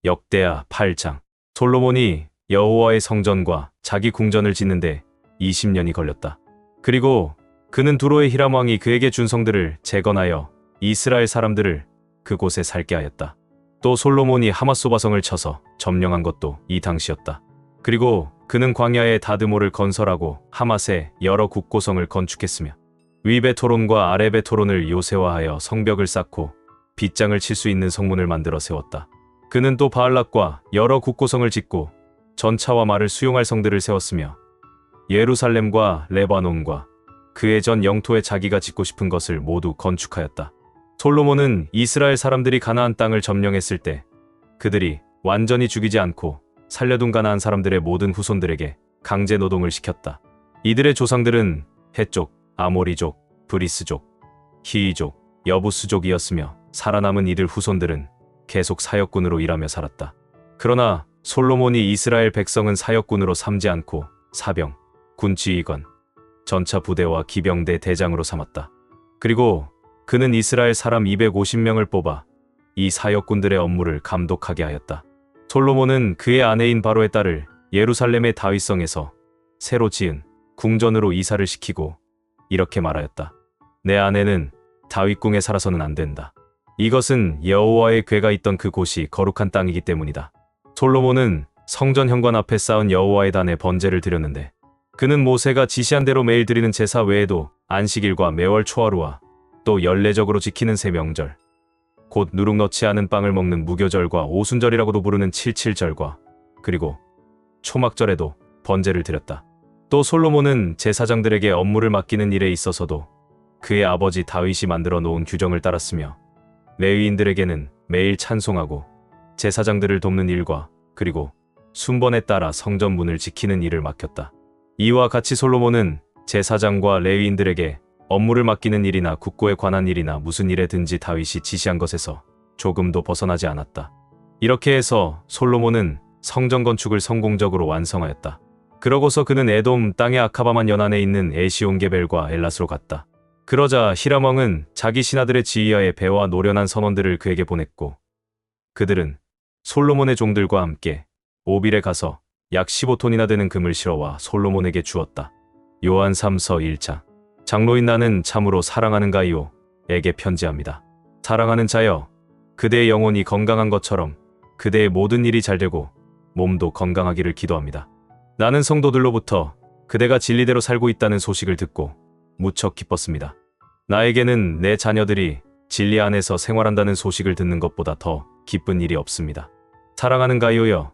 역대하 8장. 솔로몬이 여호와의 성전과 자기 궁전을 짓는데 20년이 걸렸다. 그리고 그는 두로의 히람 왕이 그에게 준 성들을 재건하여 이스라엘 사람들을 그곳에 살게 하였다. 또 솔로몬이 하맛소바성을 쳐서 점령한 것도 이 당시였다. 그리고 그는 광야에 다드모를 건설하고 하맛에 여러 국고성을 건축했으며 위베토론과 아레베토론을 요새화하여 성벽을 쌓고 빗장을 칠 수 있는 성문을 만들어 세웠다. 그는 또 바알락과 여러 국고성을 짓고 전차와 말을 수용할 성들을 세웠으며 예루살렘과 레바논과 그의 전 영토에 자기가 짓고 싶은 것을 모두 건축하였다. 솔로몬은 이스라엘 사람들이 가나안 땅을 점령했을 때 그들이 완전히 죽이지 않고 살려둔 가나안 사람들의 모든 후손들에게 강제 노동을 시켰다. 이들의 조상들은 헷족, 아모리족, 브리스족, 히이족, 여부스족이었으며 살아남은 이들 후손들은 계속 사역군으로 일하며 살았다. 그러나 솔로몬이 이스라엘 백성은 사역군으로 삼지 않고 사병, 군지휘관, 전차 부대와 기병대 대장으로 삼았다. 그리고 그는 이스라엘 사람 250명을 뽑아 이 사역군들의 업무를 감독하게 하였다. 솔로몬은 그의 아내인 바로의 딸을 예루살렘의 다윗성에서 새로 지은 궁전으로 이사를 시키고 이렇게 말하였다. 내 아내는 다윗궁에 살아서는 안 된다. 이것은 여호와의 궤가 있던 그곳이 거룩한 땅이기 때문이다. 솔로몬은 성전 현관 앞에 쌓은 여호와의 단에 번제를 드렸는데 그는 모세가 지시한 대로 매일 드리는 제사 외에도 안식일과 매월 초하루와 또 연례적으로 지키는 새 명절, 곧 누룩 넣지 않은 빵을 먹는 무교절과 오순절이라고도 부르는 칠칠절과 그리고 초막절에도 번제를 드렸다. 또 솔로몬은 제사장들에게 업무를 맡기는 일에 있어서도 그의 아버지 다윗이 만들어 놓은 규정을 따랐으며 레위인들에게는 매일 찬송하고 제사장들을 돕는 일과 그리고 순번에 따라 성전 문을 지키는 일을 맡겼다. 이와 같이 솔로몬은 제사장과 레위인들에게 업무를 맡기는 일이나 국고에 관한 일이나 무슨 일에든지 다윗이 지시한 것에서 조금도 벗어나지 않았다. 이렇게 해서 솔로몬은 성전 건축을 성공적으로 완성하였다. 그러고서 그는 에돔 땅의 아카바만 연안에 있는 에시온게벨과 엘랏으로 갔다. 그러자 히람 왕은 자기 신하들의 지휘하에 배와 노련한 선원들을 그에게 보냈고 그들은 솔로몬의 종들과 함께 오빌에 가서 약 15톤이나 되는 금을 실어와 솔로몬에게 주었다. 요한 3서 1장. 장로인 나는 참으로 사랑하는가이오 에게 편지합니다. 사랑하는 자여, 그대의 영혼이 건강한 것처럼 그대의 모든 일이 잘되고 몸도 건강하기를 기도합니다. 나는 성도들로부터 그대가 진리대로 살고 있다는 소식을 듣고 무척 기뻤습니다. 나에게는 내 자녀들이 진리 안에서 생활한다는 소식을 듣는 것보다 더 기쁜 일이 없습니다. 사랑하는 가이오여,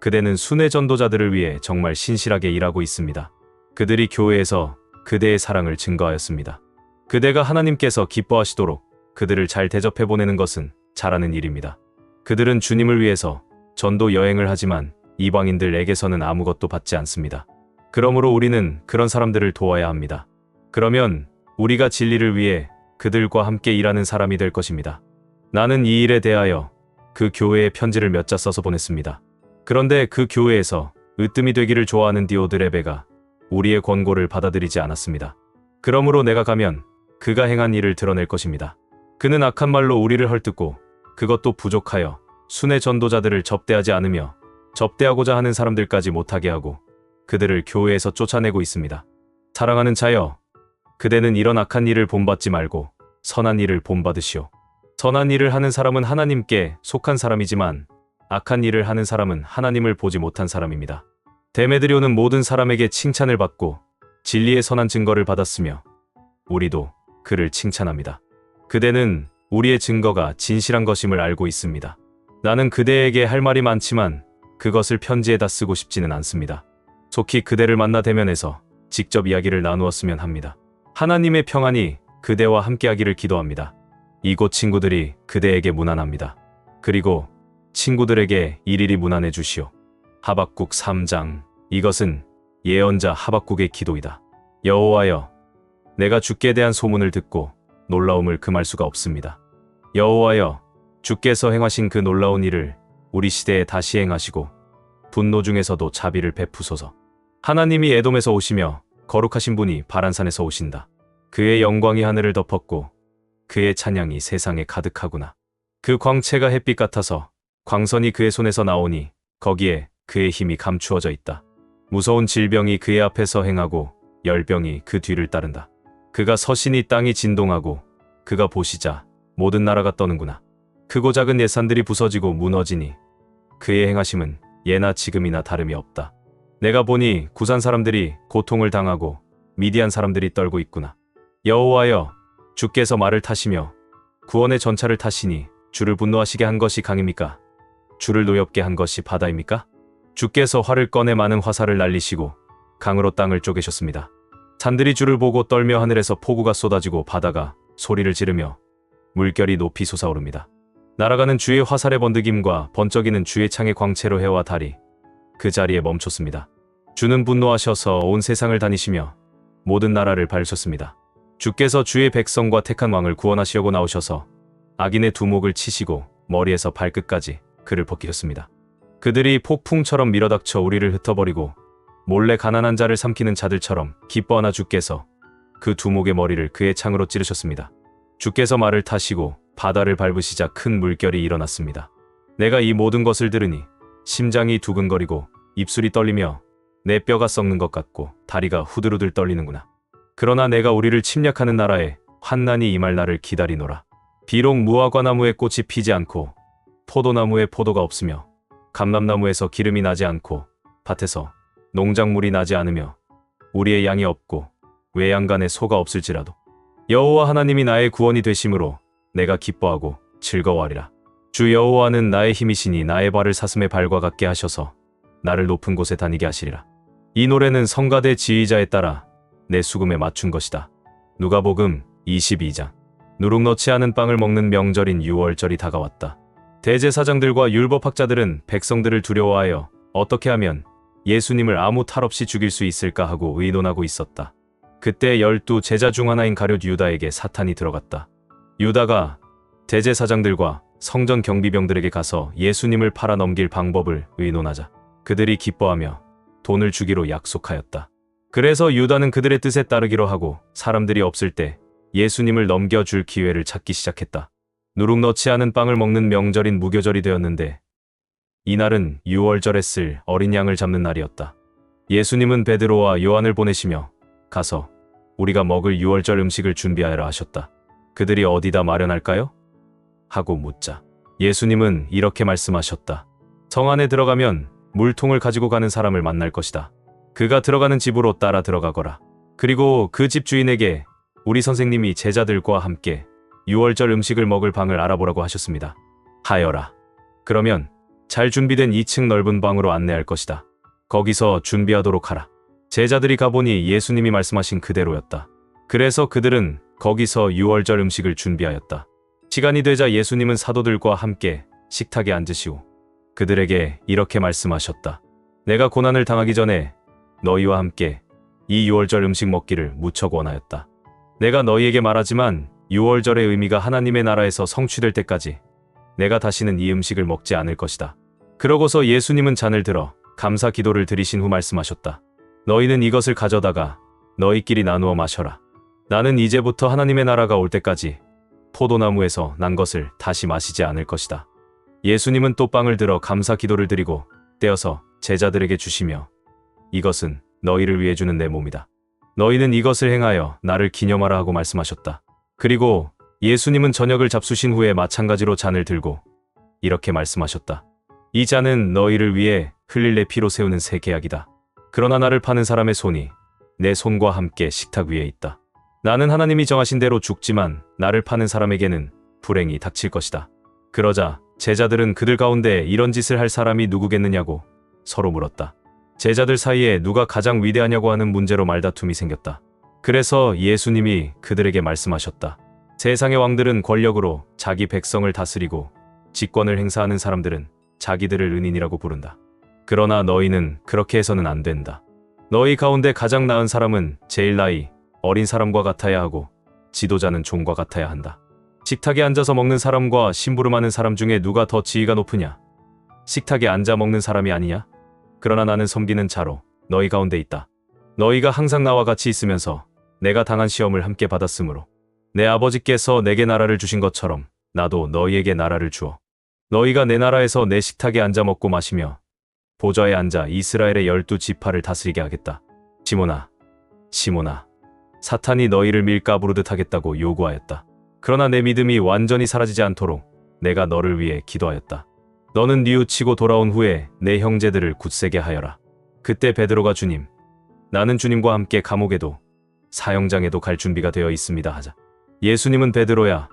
그대는 순회 전도자들을 위해 정말 신실하게 일하고 있습니다. 그들이 교회에서 그대의 사랑을 증거하였습니다. 그대가 하나님께서 기뻐하시도록 그들을 잘 대접해 보내는 것은 잘하는 일입니다. 그들은 주님을 위해서 전도 여행을 하지만 이방인들에게서는 아무것도 받지 않습니다. 그러므로 우리는 그런 사람들을 도와야 합니다. 그러면 우리가 진리를 위해 그들과 함께 일하는 사람이 될 것입니다. 나는 이 일에 대하여 그 교회에 편지를 몇 자 써서 보냈습니다. 그런데 그 교회에서 으뜸이 되기를 좋아하는 디오드레베가 우리의 권고를 받아들이지 않았습니다. 그러므로 내가 가면 그가 행한 일을 드러낼 것입니다. 그는 악한 말로 우리를 헐뜯고 그것도 부족하여 순회 전도자들을 접대하지 않으며 접대하고자 하는 사람들까지 못하게 하고 그들을 교회에서 쫓아내고 있습니다. 사랑하는 자여, 그대는 이런 악한 일을 본받지 말고 선한 일을 본받으시오. 선한 일을 하는 사람은 하나님께 속한 사람이지만 악한 일을 하는 사람은 하나님을 보지 못한 사람입니다. 데메드리오는 모든 사람에게 칭찬을 받고 진리의 선한 증거를 받았으며 우리도 그를 칭찬합니다. 그대는 우리의 증거가 진실한 것임을 알고 있습니다. 나는 그대에게 할 말이 많지만 그것을 편지에다 쓰고 싶지는 않습니다. 속히 그대를 만나 대면해서 직접 이야기를 나누었으면 합니다. 하나님의 평안이 그대와 함께하기를 기도합니다. 이곳 친구들이 그대에게 문안합니다. 그리고 친구들에게 일일이 문안해 주시오. 하박국 3장. 이것은 예언자 하박국의 기도이다. 여호와여, 내가 주께 대한 소문을 듣고 놀라움을 금할 수가 없습니다. 여호와여, 주께서 행하신 그 놀라운 일을 우리 시대에 다시 행하시고 분노 중에서도 자비를 베푸소서. 하나님이 에돔에서 오시며 거룩하신 분이 바란산에서 오신다. 그의 영광이 하늘을 덮었고 그의 찬양이 세상에 가득하구나. 그 광채가 햇빛 같아서 광선이 그의 손에서 나오니 거기에 그의 힘이 감추어져 있다. 무서운 질병이 그의 앞에서 행하고 열병이 그 뒤를 따른다. 그가 서시니 땅이 진동하고 그가 보시자 모든 나라가 떠는구나. 크고 작은 예산들이 부서지고 무너지니 그의 행하심은 예나 지금이나 다름이 없다. 내가 보니 구산 사람들이 고통을 당하고 미디안 사람들이 떨고 있구나. 여호와여, 주께서 말을 타시며 구원의 전차를 타시니 주를 분노하시게 한 것이 강입니까? 주를 노엽게 한 것이 바다입니까? 주께서 활을 꺼내 많은 화살을 날리시고 강으로 땅을 쪼개셨습니다. 산들이 주를 보고 떨며 하늘에서 폭우가 쏟아지고 바다가 소리를 지르며 물결이 높이 솟아오릅니다. 날아가는 주의 화살의 번득임과 번쩍이는 주의 창의 광채로 해와 달이 그 자리에 멈췄습니다. 주는 분노하셔서 온 세상을 다니시며 모든 나라를 밟으셨습니다. 주께서 주의 백성과 택한 왕을 구원하시려고 나오셔서 악인의 두목을 치시고 머리에서 발끝까지 그를 벗기셨습니다. 그들이 폭풍처럼 밀어닥쳐 우리를 흩어버리고 몰래 가난한 자를 삼키는 자들처럼 기뻐하나 주께서 그 두목의 머리를 그의 창으로 찌르셨습니다. 주께서 말을 타시고 바다를 밟으시자 큰 물결이 일어났습니다. 내가 이 모든 것을 들으니 심장이 두근거리고 입술이 떨리며 내 뼈가 썩는 것 같고 다리가 후들후들 떨리는구나. 그러나 내가 우리를 침략하는 나라에 환난이 임할 날을 기다리노라. 비록 무화과나무에 꽃이 피지 않고 포도나무에 포도가 없으며 감람나무에서 기름이 나지 않고 밭에서 농작물이 나지 않으며 우리의 양이 없고 외양간에 소가 없을지라도 여호와 하나님이 나의 구원이 되심으로 내가 기뻐하고 즐거워하리라. 주 여호와는 나의 힘이시니 나의 발을 사슴의 발과 같게 하셔서 나를 높은 곳에 다니게 하시리라. 이 노래는 성가대 지휘자에 따라 내 수금에 맞춘 것이다. 누가복음 22장. 누룩 넣지 않은 빵을 먹는 명절인 유월절이 다가왔다. 대제사장들과 율법학자들은 백성들을 두려워하여 어떻게 하면 예수님을 아무 탈 없이 죽일 수 있을까 하고 의논하고 있었다. 그때 12 제자 중 하나인 가룟 유다에게 사탄이 들어갔다. 유다가 대제사장들과 성전 경비병들에게 가서 예수님을 팔아 넘길 방법을 의논하자 그들이 기뻐하며 돈을 주기로 약속하였다. 그래서 유다는 그들의 뜻에 따르기로 하고 사람들이 없을 때 예수님을 넘겨줄 기회를 찾기 시작했다. 누룩 넣지 않은 빵을 먹는 명절인 무교절이 되었는데 이날은 유월절에 쓸 어린 양을 잡는 날이었다. 예수님은 베드로와 요한을 보내시며 가서 우리가 먹을 유월절 음식을 준비하여라 하셨다. 그들이 어디다 마련할까요? 하고 묻자 예수님은 이렇게 말씀하셨다. 성 안에 들어가면 물통을 가지고 가는 사람을 만날 것이다. 그가 들어가는 집으로 따라 들어가거라. 그리고 그 집 주인에게 우리 선생님이 제자들과 함께 유월절 음식을 먹을 방을 알아보라고 하셨습니다. 하여라. 그러면 잘 준비된 2층 넓은 방으로 안내할 것이다. 거기서 준비하도록 하라. 제자들이 가보니 예수님이 말씀하신 그대로였다. 그래서 그들은 거기서 유월절 음식을 준비하였다. 시간이 되자 예수님은 사도들과 함께 식탁에 앉으시고 그들에게 이렇게 말씀하셨다. 내가 고난을 당하기 전에 너희와 함께 이 유월절 음식 먹기를 무척 원하였다. 내가 너희에게 말하지만 유월절의 의미가 하나님의 나라에서 성취될 때까지 내가 다시는 이 음식을 먹지 않을 것이다. 그러고서 예수님은 잔을 들어 감사 기도를 드리신 후 말씀하셨다. 너희는 이것을 가져다가 너희끼리 나누어 마셔라. 나는 이제부터 하나님의 나라가 올 때까지 포도나무에서 난 것을 다시 마시지 않을 것이다. 예수님은 또 빵을 들어 감사 기도를 드리고 떼어서 제자들에게 주시며 이것은 너희를 위해 주는 내 몸이다. 너희는 이것을 행하여 나를 기념하라 하고 말씀하셨다. 그리고 예수님은 저녁을 잡수신 후에 마찬가지로 잔을 들고 이렇게 말씀하셨다. 이 잔은 너희를 위해 흘릴 내 피로 세우는 새 계약이다. 그러나 나를 파는 사람의 손이 내 손과 함께 식탁 위에 있다. 나는 하나님이 정하신 대로 죽지만 나를 파는 사람에게는 불행이 닥칠 것이다. 그러자 제자들은 그들 가운데 이런 짓을 할 사람이 누구겠느냐고 서로 물었다. 제자들 사이에 누가 가장 위대하냐고 하는 문제로 말다툼이 생겼다. 그래서 예수님이 그들에게 말씀하셨다. 세상의 왕들은 권력으로 자기 백성을 다스리고 직권을 행사하는 사람들은 자기들을 은인이라고 부른다. 그러나 너희는 그렇게 해서는 안 된다. 너희 가운데 가장 나은 사람은 제일 나이 어린 사람과 같아야 하고 지도자는 종과 같아야 한다. 식탁에 앉아서 먹는 사람과 심부름하는 사람 중에 누가 더 지위가 높으냐? 식탁에 앉아 먹는 사람이 아니냐? 그러나 나는 섬기는 자로 너희 가운데 있다. 너희가 항상 나와 같이 있으면서 내가 당한 시험을 함께 받았으므로 내 아버지께서 내게 나라를 주신 것처럼 나도 너희에게 나라를 주어 너희가 내 나라에서 내 식탁에 앉아 먹고 마시며 보좌에 앉아 이스라엘의 12지파를 다스리게 하겠다. 시몬아, 시몬아, 사탄이 너희를 밀가부르듯 하겠다고 요구하였다. 그러나 내 믿음이 완전히 사라지지 않도록 내가 너를 위해 기도하였다. 너는 뉘우치고 돌아온 후에 내 형제들을 굳세게 하여라. 그때 베드로가 주님, 나는 주님과 함께 감옥에도 사형장에도 갈 준비가 되어 있습니다 하자. 예수님은 베드로야,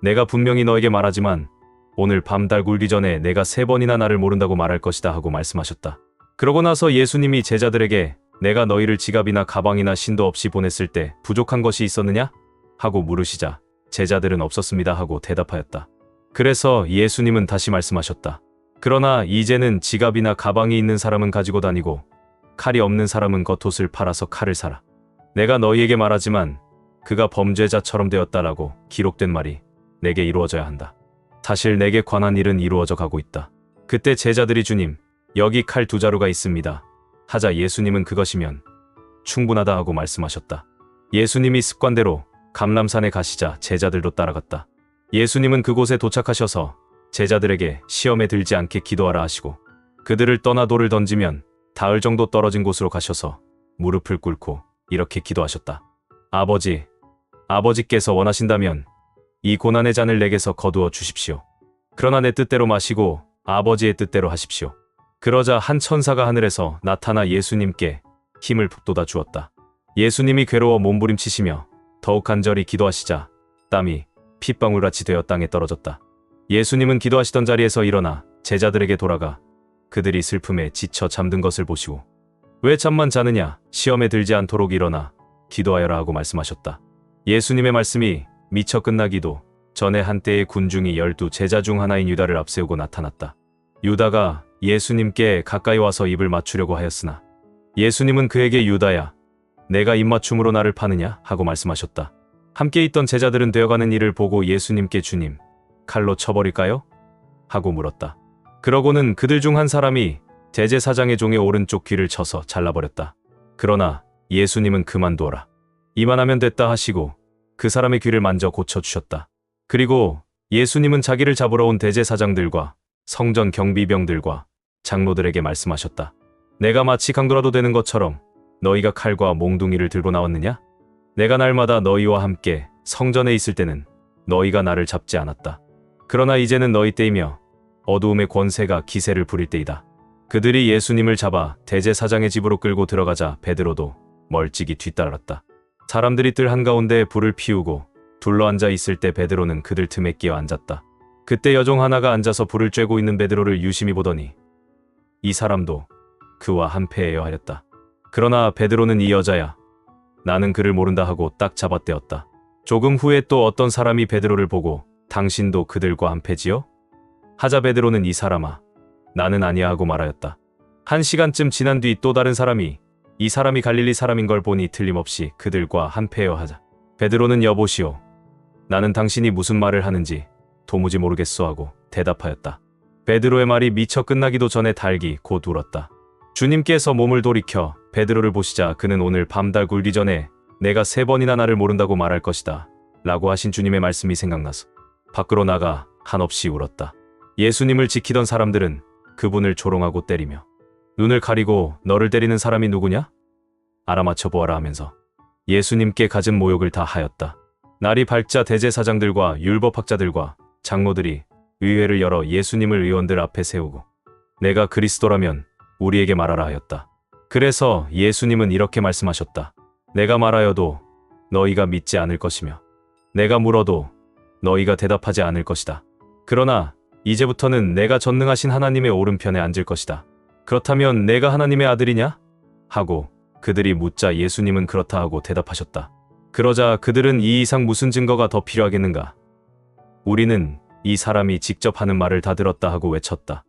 내가 분명히 너에게 말하지만 오늘 밤 달 굴기 전에 내가 3번이나 나를 모른다고 말할 것이다 하고 말씀하셨다. 그러고 나서 예수님이 제자들에게 내가 너희를 지갑이나 가방이나 신도 없이 보냈을 때 부족한 것이 있었느냐? 하고 물으시자 제자들은 없었습니다 하고 대답하였다. 그래서 예수님은 다시 말씀하셨다. 그러나 이제는 지갑이나 가방이 있는 사람은 가지고 다니고 칼이 없는 사람은 겉옷을 팔아서 칼을 사라. 내가 너희에게 말하지만 그가 범죄자처럼 되었다라고 기록된 말이 내게 이루어져야 한다. 사실 내게 관한 일은 이루어져 가고 있다. 그때 제자들이 주님, 여기 칼 2자루가 있습니다. 하자 예수님은 그것이면 충분하다 하고 말씀하셨다. 예수님이 습관대로 감람산에 가시자 제자들도 따라갔다. 예수님은 그곳에 도착하셔서 제자들에게 시험에 들지 않게 기도하라 하시고 그들을 떠나 돌을 던지면 닿을 정도 떨어진 곳으로 가셔서 무릎을 꿇고 이렇게 기도하셨다. 아버지, 아버지께서 원하신다면 이 고난의 잔을 내게서 거두어 주십시오. 그러나 내 뜻대로 마시고 아버지의 뜻대로 하십시오. 그러자 한 천사가 하늘에서 나타나 예수님께 힘을 북돋아 주었다. 예수님이 괴로워 몸부림치시며 더욱 간절히 기도하시자 땀이 핏방울같이 되어 땅에 떨어졌다. 예수님은 기도하시던 자리에서 일어나 제자들에게 돌아가 그들이 슬픔에 지쳐 잠든 것을 보시고 왜 잠만 자느냐, 시험에 들지 않도록 일어나 기도하여라 하고 말씀하셨다. 예수님의 말씀이 미처 끝나기도 전에 한때의 군중이 12 제자 중 하나인 유다를 앞세우고 나타났다. 유다가 예수님께 가까이 와서 입을 맞추려고 하였으나 예수님은 그에게 유다야, 내가 입맞춤으로 나를 파느냐 하고 말씀하셨다. 함께 있던 제자들은 되어가는 일을 보고 예수님께 주님, 칼로 쳐버릴까요? 하고 물었다. 그러고는 그들 중 한 사람이 대제사장의 종의 오른쪽 귀를 쳐서 잘라버렸다. 그러나 예수님은 그만두어라. 이만하면 됐다 하시고 그 사람의 귀를 만져 고쳐주셨다. 그리고 예수님은 자기를 잡으러 온 대제사장들과 성전 경비병들과 장로들에게 말씀하셨다. 내가 마치 강도라도 되는 것처럼 너희가 칼과 몽둥이를 들고 나왔느냐? 내가 날마다 너희와 함께 성전에 있을 때는 너희가 나를 잡지 않았다. 그러나 이제는 너희 때이며 어두움의 권세가 기세를 부릴 때이다. 그들이 예수님을 잡아 대제사장의 집으로 끌고 들어가자 베드로도 멀찍이 뒤따랐다. 사람들이 뜰 한가운데 불을 피우고 둘러앉아 있을 때 베드로는 그들 틈에 끼어 앉았다. 그때 여종 하나가 앉아서 불을 쬐고 있는 베드로를 유심히 보더니 이 사람도 그와 한패해야 하였다. 그러나 베드로는 이 여자야, 나는 그를 모른다 하고 딱 잡아떼었다. 조금 후에 또 어떤 사람이 베드로를 보고 당신도 그들과 한패지요? 하자 베드로는 이 사람아, 나는 아니야 하고 말하였다. 1시간쯤 지난 뒤 또 다른 사람이 이 사람이 갈릴리 사람인 걸 보니 틀림없이 그들과 한패여 하자. 베드로는 여보시오, 나는 당신이 무슨 말을 하는지 도무지 모르겠소 하고 대답하였다. 베드로의 말이 미처 끝나기도 전에 닭이 곧 울었다. 주님께서 몸을 돌이켜 베드로를 보시자 그는 오늘 밤달 굴기 전에 내가 3번이나 나를 모른다고 말할 것이다 라고 하신 주님의 말씀이 생각나서 밖으로 나가 한없이 울었다. 예수님을 지키던 사람들은 그분을 조롱하고 때리며 눈을 가리고 너를 때리는 사람이 누구냐? 알아맞혀 보아라 하면서 예수님께 갖은 모욕을 다 하였다. 날이 밝자 대제사장들과 율법학자들과 장로들이 의회를 열어 예수님을 의원들 앞에 세우고 내가 그리스도라면 우리에게 말하라 하였다. 그래서 예수님은 이렇게 말씀하셨다. 내가 말하여도 너희가 믿지 않을 것이며 내가 물어도 너희가 대답하지 않을 것이다. 그러나 이제부터는 내가 전능하신 하나님의 오른편에 앉을 것이다. 그렇다면 내가 하나님의 아들이냐? 하고 그들이 묻자 예수님은 그렇다 하고 대답하셨다. 그러자 그들은 이 이상 무슨 증거가 더 필요하겠는가? 우리는 이 사람이 직접 하는 말을 다 들었다 하고 외쳤다.